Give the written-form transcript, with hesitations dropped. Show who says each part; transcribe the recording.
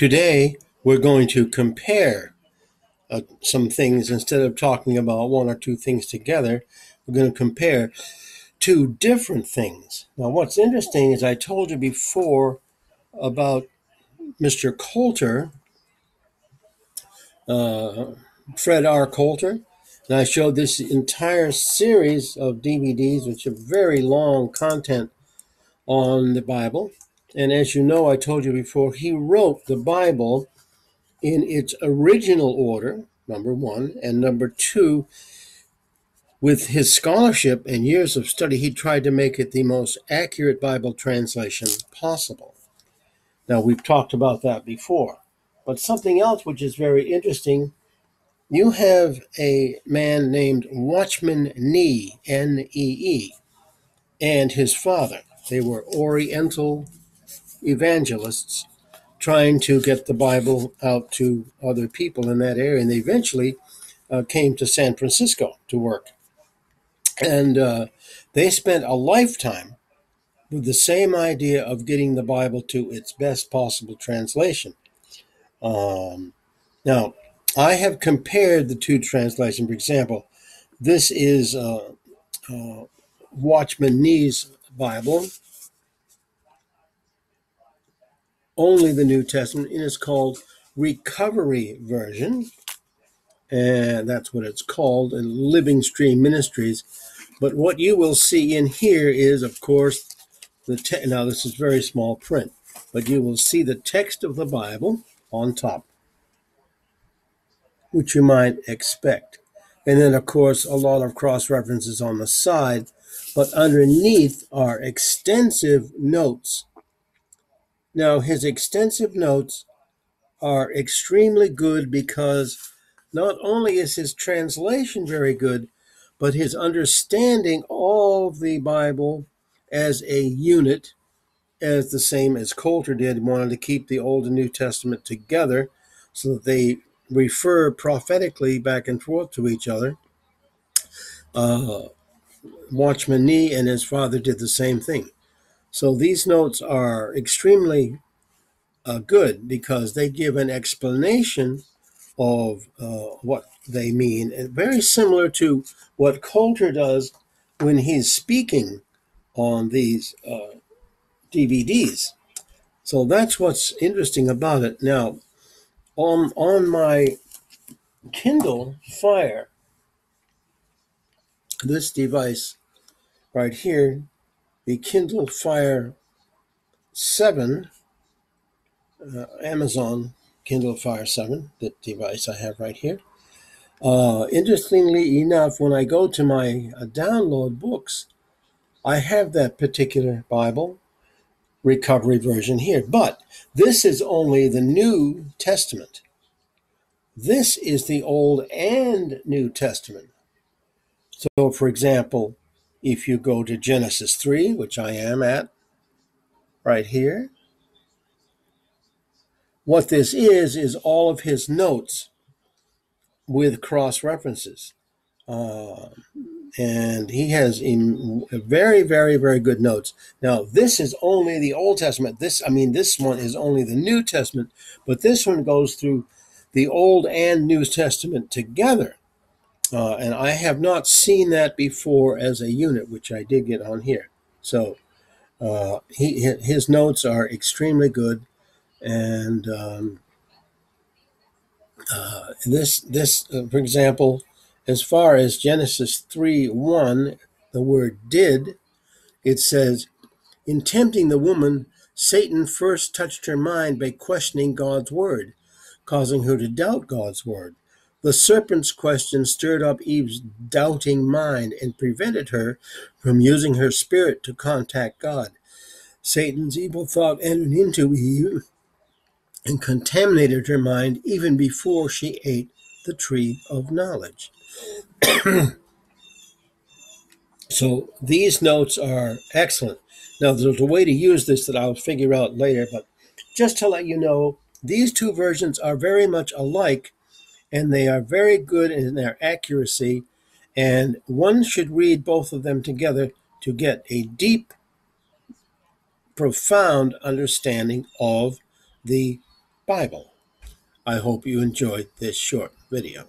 Speaker 1: Today, we're going to compare some things. Instead of talking about one or two things together, we're going to compare two different things. Now, what's interesting is I told you before about Mr. Coulter, Fred R. Coulter, and I showed this entire series of DVDs, which are very long content on the Bible. And as you know, I told you before, he wrote the Bible in its original order, number one, and number two, with his scholarship and years of study, he tried to make it the most accurate Bible translation possible. Now, we've talked about that before, but something else which is very interesting, you have a man named Watchman Nee, N-E-E, and his father. They were Oriental evangelists trying to get the Bible out to other people in that area, and they eventually came to San Francisco to work. And they spent a lifetime with the same idea of getting the Bible to its best possible translation. Now, I have compared the two translations. For example, this is Watchman Nee's Bible, only the New Testament, and it's called Recovery Version. And that's what it's called, in Living Stream Ministries. But what you will see in here is, of course, now this is very small print, but you will see the text of the Bible on top, which you might expect. And then, of course, a lot of cross-references on the side, but underneath are extensive notes. Now, his extensive notes are extremely good because not only is his translation very good, but his understanding of the Bible as a unit, as the same as Coulter did, he wanted to keep the Old and New Testament together so that they refer prophetically back and forth to each other. Watchman Nee and his father did the same thing. So these notes are extremely good because they give an explanation of what they mean, and very similar to what Coulter does when he's speaking on these DVDs. So that's what's interesting about it. Now, on my Kindle Fire, this device right here, the Kindle Fire 7, Amazon Kindle Fire 7, the device I have right here. Interestingly enough, when I go to my download books, I have that particular Bible recovery version here. But this is only the New Testament. This is the Old and New Testament. So, for example, if you go to Genesis 3, which I am at right here, what this is all of his notes with cross-references. And he has very, very, very good notes. Now, this is only the Old Testament. This one is only the New Testament, but this one goes through the Old and New Testament together. And I have not seen that before as a unit, which I did get on here. So his notes are extremely good. And for example, as far as Genesis 3:1, the word did, it says, in tempting the woman, Satan first touched her mind by questioning God's word, causing her to doubt God's word. The serpent's question stirred up Eve's doubting mind and prevented her from using her spirit to contact God. Satan's evil thought entered into Eve and contaminated her mind even before she ate the tree of knowledge. So these notes are excellent. Now, there's a way to use this that I'll figure out later, but just to let you know, these two versions are very much alike, and they are very good in their accuracy, and one should read both of them together to get a deep, profound understanding of the Bible. I hope you enjoyed this short video.